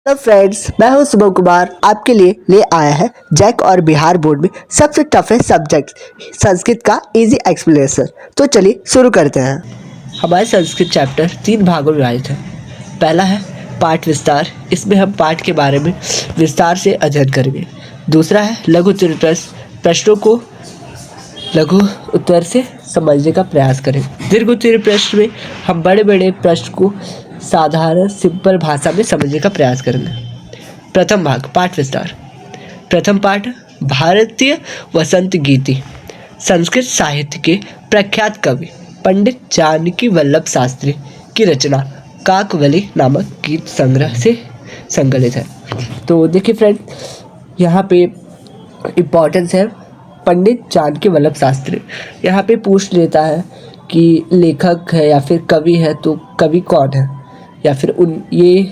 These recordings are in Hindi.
तो फ्रेंड्स, मैं हूं शुभम कुमार। आपके लिए ले आया है जैक और बिहार बोर्ड में सबसे टफेस्ट सब्जेक्ट संस्कृत का इजी एक्सप्लेनेशन। तो चलिए शुरू करते हैं। हमारे संस्कृत चैप्टर 3 भागों में विभाजित है। पहला है पाठ विस्तार, इसमें हम पाठ के बारे में विस्तार से अध्ययन करेंगे। दूसरा है लघु उत्तर प्रश्न, प्रश्नों को लघु उत्तर से समझने का प्रयास करें। दीर्घ उत्तर प्रश्न में हम बड़े बड़े प्रश्न को साधारण सिंपल भाषा में समझने का प्रयास करेंगे। प्रथम भाग पाठ विस्तार। प्रथम पाठ भारतीय वसंत गीति। संस्कृत साहित्य के प्रख्यात कवि पंडित जानकी वल्लभ शास्त्री की रचना काकवली नामक गीत संग्रह से संकलित है। तो देखिए फ्रेंड, यहाँ पे इम्पोर्टेंस है पंडित जानकी वल्लभ शास्त्री। यहाँ पे पूछ लेता है कि लेखक है या फिर कवि है, तो कवि कौन है या फिर ये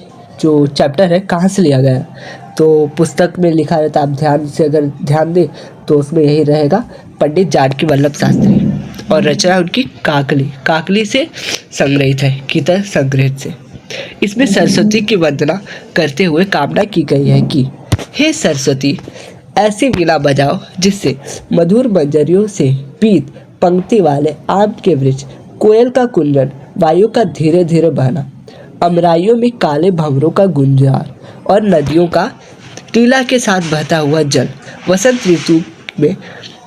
जो चैप्टर है कहाँ से लिया गया है। तो पुस्तक में लिखा रहता है, आप ध्यान से अगर ध्यान दें तो उसमें यही रहेगा पंडित जानकी वल्लभ शास्त्री, और रचना उनकी काकली से संग्रहित है, गीता संग्रहित से। इसमें सरस्वती की वंदना करते हुए कामना की गई है कि हे सरस्वती, ऐसी वीणा बजाओ जिससे मधुर मंजरियों से पीत पंक्ति वाले आम के वृक्ष, कोयल का कुंजन, वायु का धीरे धीरे बहना, अमराइयों में काले भंवरों का गुंजार और नदियों का टीला के साथ बहता हुआ जल वसंत ऋतु में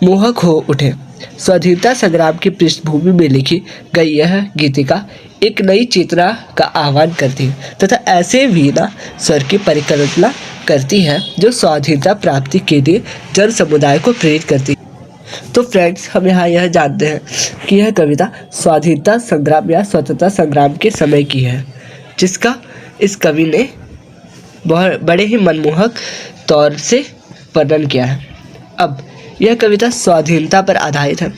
मोहक हो उठे। स्वाधीनता संग्राम की पृष्ठभूमि में लिखी गई यह गीतिका एक नई चेतना का आह्वान करती है तथा ऐसे वीणा स्वर की परिकल्पना करती है जो स्वाधीनता प्राप्ति के लिए जन समुदाय को प्रेरित करती है। तो फ्रेंड्स, हम यहाँ यह जानते हैं कि यह कविता स्वाधीनता संग्राम या स्वतंत्रता संग्राम के समय की है, जिसका इस कवि ने बहुत बड़े ही मनमोहक तौर से वर्णन किया है। अब यह कविता स्वाधीनता पर आधारित है।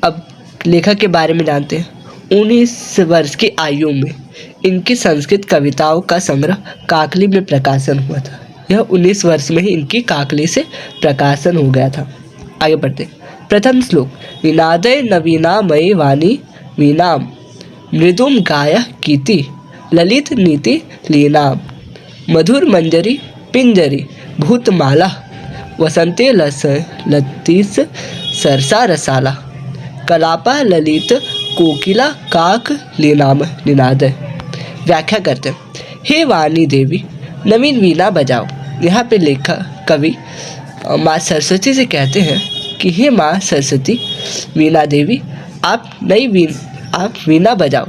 अब लेखक के बारे में जानते हैं। 19 वर्ष की आयु में इनकी संस्कृत कविताओं का संग्रह काकली में प्रकाशन हुआ था। यह 19 वर्ष में ही इनकी काकली से प्रकाशन हो गया था। आगे बढ़ते। प्रथम श्लोक विनादय नवीनामयी वाणी वीणाम मृदुम गाय कीति ललित नीति लीनाम मधुर मंजरी पिंजरी भूतमाला वसंते लतीस सरसा रसाला कलापा ललित कोकिला काक लीनाम निनादय। व्याख्या करते हैं। हे वाणी देवी, नवीन वीणा बजाओ। यहाँ पे लेखक कवि माँ सरस्वती से कहते हैं कि हे माँ सरस्वती, वीणा देवी, आप वीणा बजाओ,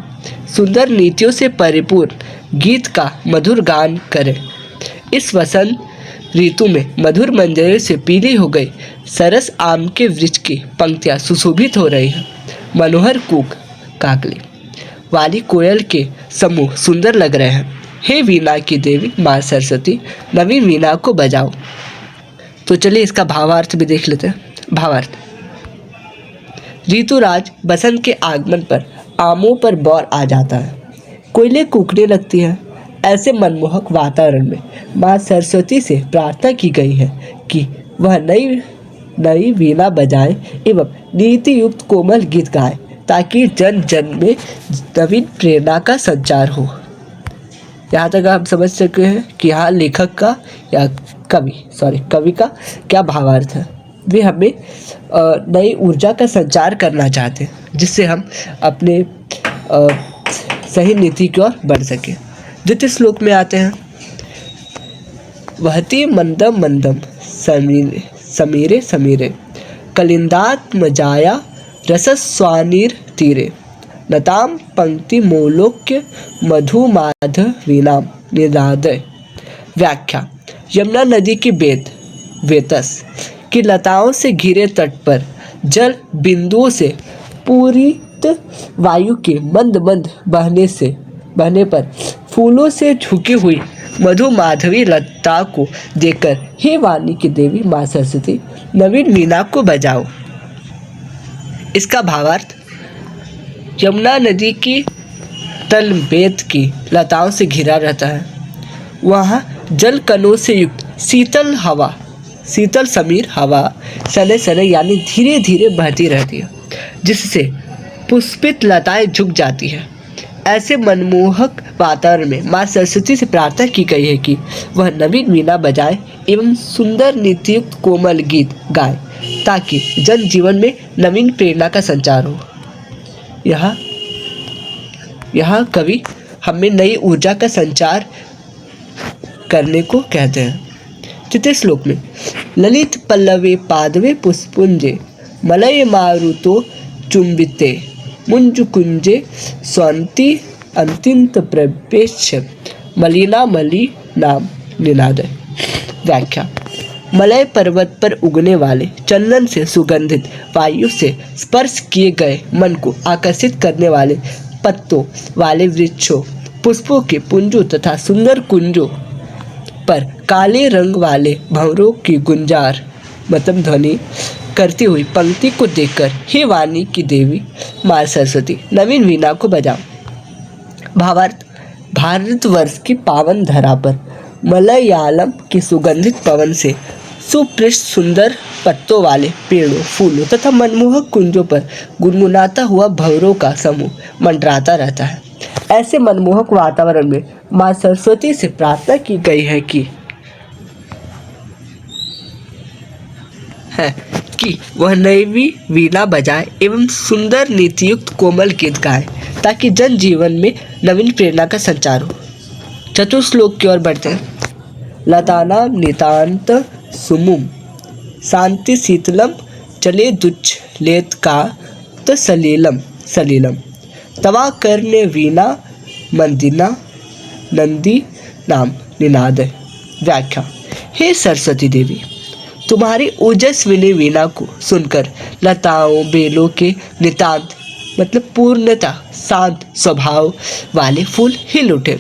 सुंदर नीतियों से परिपूर्ण गीत का मधुर गान करें। इस वसंत ऋतु में मधुर मंजरी से पीली हो गई सरस आम के वृक्ष की पंक्तियाँ सुशोभित हो रही हैं। मनोहर कूक काकली वाली कोयल के समूह सुंदर लग रहे हैं। हे वीणा की देवी माँ सरस्वती, नवीन वीणा को बजाओ। तो चलिए इसका भावार्थ भी देख लेते हैं। भावार्थ। ऋतुराज बसंत के आगमन पर आमों पर बौर आ जाता है, कोयलें कूकने लगती हैं। ऐसे मनमोहक वातावरण में माँ सरस्वती से प्रार्थना की गई है कि वह नई वीणा बजाए एवं नीति युक्त कोमल गीत गाए, ताकि जन जन में नवीन प्रेरणा का संचार हो। यहाँ तक आप समझ सके हैं कि यहाँ लेखक का या कवि का क्या भावार्थ है। वे हमें नई ऊर्जा का संचार करना चाहते हैं, जिससे हम अपने सही नीति की ओर बढ़ सकें। द्वितीय श्लोक में आते हैं। वहती मंदम मंदम समीरे समीरे कलिंदात्मजाया रसस्वानीर तीरे नताम पंक्ति मोलोक्य मधुमाधवीनाम निनादय। व्याख्या। यमुना नदी की वेतस की लताओं से घिरे तट पर जल बिंदुओं से पूरित वायु के मंद मंद बहने पर फूलों से झुकी हुई मधु माधवी लता को देखकर हे वाणी की देवी माँ सरस्वती, नवीन वीणा को बजाओ। इसका भावार्थ। यमुना नदी की तल बेत की लताओं से घिरा रहता है। वहाँ जल कणों से युक्त शीतल समीर हवा सने सने यानी धीरे धीरे बहती रहती है, जिससे पुष्पित लताएं झुक जाती है। ऐसे मनमोहक वातावरण में माँ सरस्वती से प्रार्थना की गई है कि वह नवीन वीणा बजाए एवं सुंदर नीतियुक्त कोमल गीत गाए, ताकि जन जीवन में नवीन प्रेरणा का संचार हो। यह कवि हमें नई ऊर्जा का संचार करने को कहते हैं। तृतीय श्लोक में ललित पल्लवे पादवे पुष्पुंजे मलय मारुतो चुंबिते मुंजुकुंजे स्वांति अंतिंत प्रवेश मलिना मलिनाम निनादय। व्याख्या। मलय पर्वत पर उगने वाले चंदन से सुगंधित वायु से स्पर्श किए गए मन को आकर्षित करने वाले पत्तों वाले वृक्षों, पुष्पों के पुंजों तथा सुंदर कुंजों पर काले रंग वाले भंवरों की गुंजार मतलब ध्वनि करती हुई पंक्ति को देखकर हे वाणी की देवी माँ सरस्वती नवीन वीणा को बजाओ। भावार्थ। भारतवर्ष की पावन धरा पर मलयालम की सुगंधित पवन से सुपृष्ठ सुंदर पत्तों वाले पेड़ों, फूलों तथा मनमोहक कुंजों पर गुनगुनाता हुआ भंवरों का समूह मंडराता रहता है। ऐसे मनमोहक वातावरण में माँ सरस्वती से प्रार्थना की गई है कि वह नई वीणा बजाए एवं सुंदर नीतियुक्त कोमल गीत गाए, ताकि जन जीवन में नवीन प्रेरणा का संचार हो। चतुर्थ श्लोक की ओर बढ़ते हैं। लताना नितांत सुमुम शांति शीतलम चले दुच्छ लेत का त सलीलम सलीलम तवा करने वीणा मंदिना नंदी नाम निनाद। व्याख्या। हे सरस्वती देवी, तुम्हारी ओजस्विनी वीणा को सुनकर लताओं बेलों के नितांत मतलब पूर्णता शांत स्वभाव वाले फूल हिल उठे,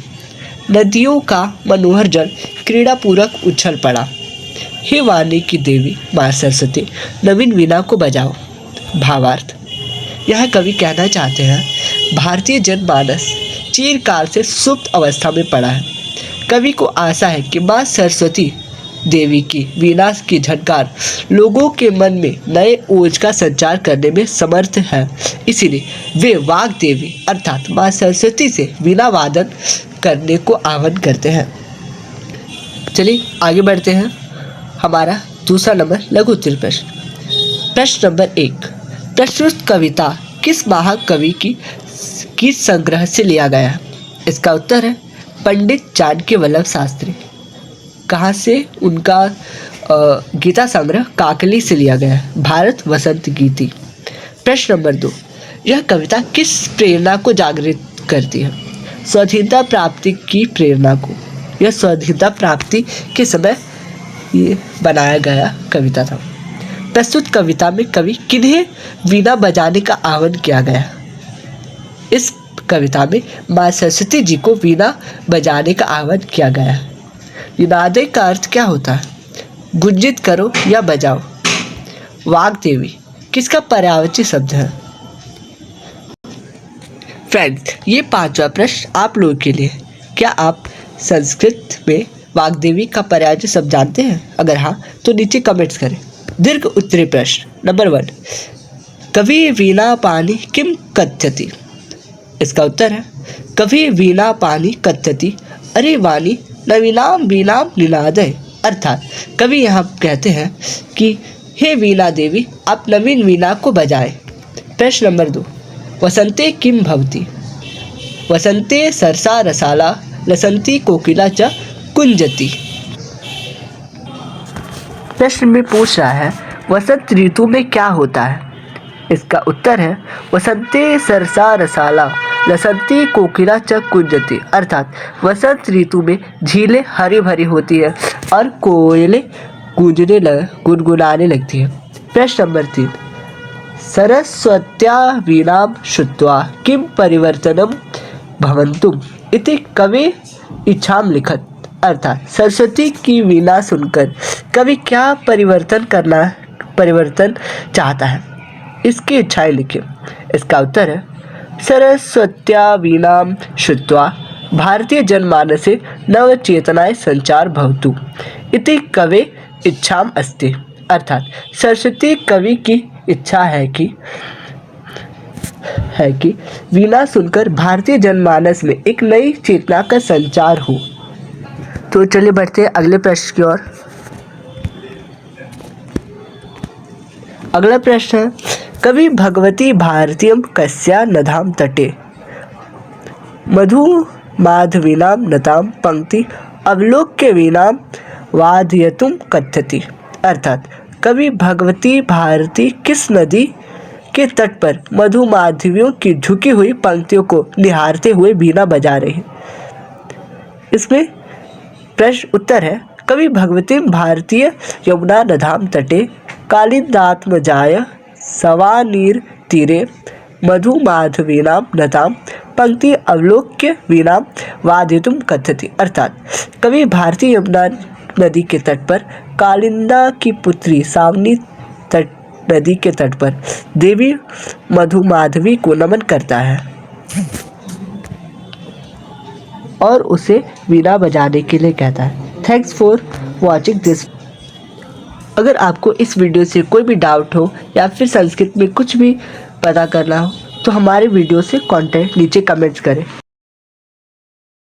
नदियों का मनोहर जल क्रीड़ापूर्वक उछल पड़ा। हे वाणी की देवी माँ सरस्वती नवीन वीणा को बजाओ। भावार्थ। यह कवि कहना चाहते हैं भारतीय जनमानस चिरकाल से सुप्त अवस्था में पड़ा है। कवि को आशा है कि माँ सरस्वती देवी की वीणा की झनकार लोगों के मन में नए ओज का संचार करने में समर्थ है, इसीलिए वे वाग देवी अर्थात माँ सरस्वती से वीणा वादन करने को आह्वान करते हैं। चलिए आगे बढ़ते हैं। हमारा दूसरा नंबर लघु उत्तरीय प्रश्न। प्रश्न नंबर 1, प्रस्तुत कविता किस महाकवि की गीत संग्रह से लिया गया है? इसका उत्तर है पंडित जानकी वल्लभ शास्त्री। कहाँ से? उनका गीता संग्रह काकली से लिया गया है, भारत वसंत गीति। प्रश्न नंबर 2, यह कविता किस प्रेरणा को जागृत करती है? स्वाधीनता प्राप्ति की प्रेरणा को। यह स्वाधीनता प्राप्ति के समय ये बनाया गया कविता था। प्रस्तुत कविता में कवि किन्हें वीणा बजाने का आह्वान किया गया? इस कविता में माँ सरस्वती जी को वीणा बजाने का आह्वान किया गया है। निनादे का अर्थ क्या होता है? गुंजित करो या बजाओ। वाग देवी किसका पर्यायवाची शब्द है? फ्रेंड्स, ये 5वां प्रश्न आप लोगों के लिए। क्या आप संस्कृत में वाग्देवी का पर्यायवाची शब्द जानते हैं? अगर हाँ तो नीचे कमेंट्स करें। दीर्घ उत्तरीय प्रश्न नंबर 1, कवि वीणा पानी किम कथ्यति? इसका उत्तर है कवि वीणा पानी कथ्यति अरे वाणी नवीनाम वीणाम निनादय। अर्थात कवि यहाँ कहते हैं कि हे वीणा देवी आप नवीन वीणा को बजाएं। प्रश्न नंबर 2, वसंते किम भवति? वसंते सरसा रसाला लसंती कोकिला च कुंजति। प्रश्न में पूछ रहा है वसंत ऋतु में क्या होता है? इसका उत्तर है वसंते सरसा रसाला लसंती कोकिला च कुंजति। अर्थात वसंत ऋतु में झीलें हरी भरी होती है और कोयलें गुनगुनाने लगती है। प्रश्न नंबर 3, सरस्वत्या वीणां श्रुत्वा किं परिवर्तनं भवन्तुम इति कवि इच्छां लिखत। अर्थात सरस्वती की वीणा सुनकर कवि क्या परिवर्तन चाहता है, इसकी इच्छाएं लिखे। इसका उत्तर है सरस्वत्या वीणां श्रुत्वा भारतीय जनमानसे नवचेतनाय संचार भवतु इति कवे इच्छाम अस्ति। अर्थात सरस्वती कवि की इच्छा है कि है कि वीणा सुनकर भारतीय जनमानस में एक नई चेतना का संचार हो। तो चलिए बढ़ते हैं अगले प्रश्न की ओर। अगला प्रश्न है, कवि भगवती भारतीयम कस्या नधाम तटे मधु माधवीनाम नताम पंक्ति अवलोक्य वीणाम वादयतुम कथ्यति। अर्थात कवि भगवती भारती किस नदी के तट पर मधु माधवियों की झुकी हुई पंक्तियों को निहारते हुए वीणा बजा रहे हैं। इसमें प्रश्न उत्तर है, कवि भगवती भारतीय यमुना नधाम तटे कालिंदात्मजाय सवानीर तीरे मधु माधवीनाम नताम पंक्ति अवलोक्य वीणाम वादितुम कथ्यति। अर्थात कवि भारतीय यमुना नदी के तट पर कालिंदा की पुत्री सावनी नदी के तट पर देवी मधु माधवी को नमन करता है और उसे वीणा बजाने के लिए कहता है। Thanks for watching this. अगर आपको इस वीडियो से कोई भी डाउट हो या फिर संस्कृत में कुछ भी पता करना हो तो हमारे वीडियो से कांटेक्ट नीचे कमेंट्स करें।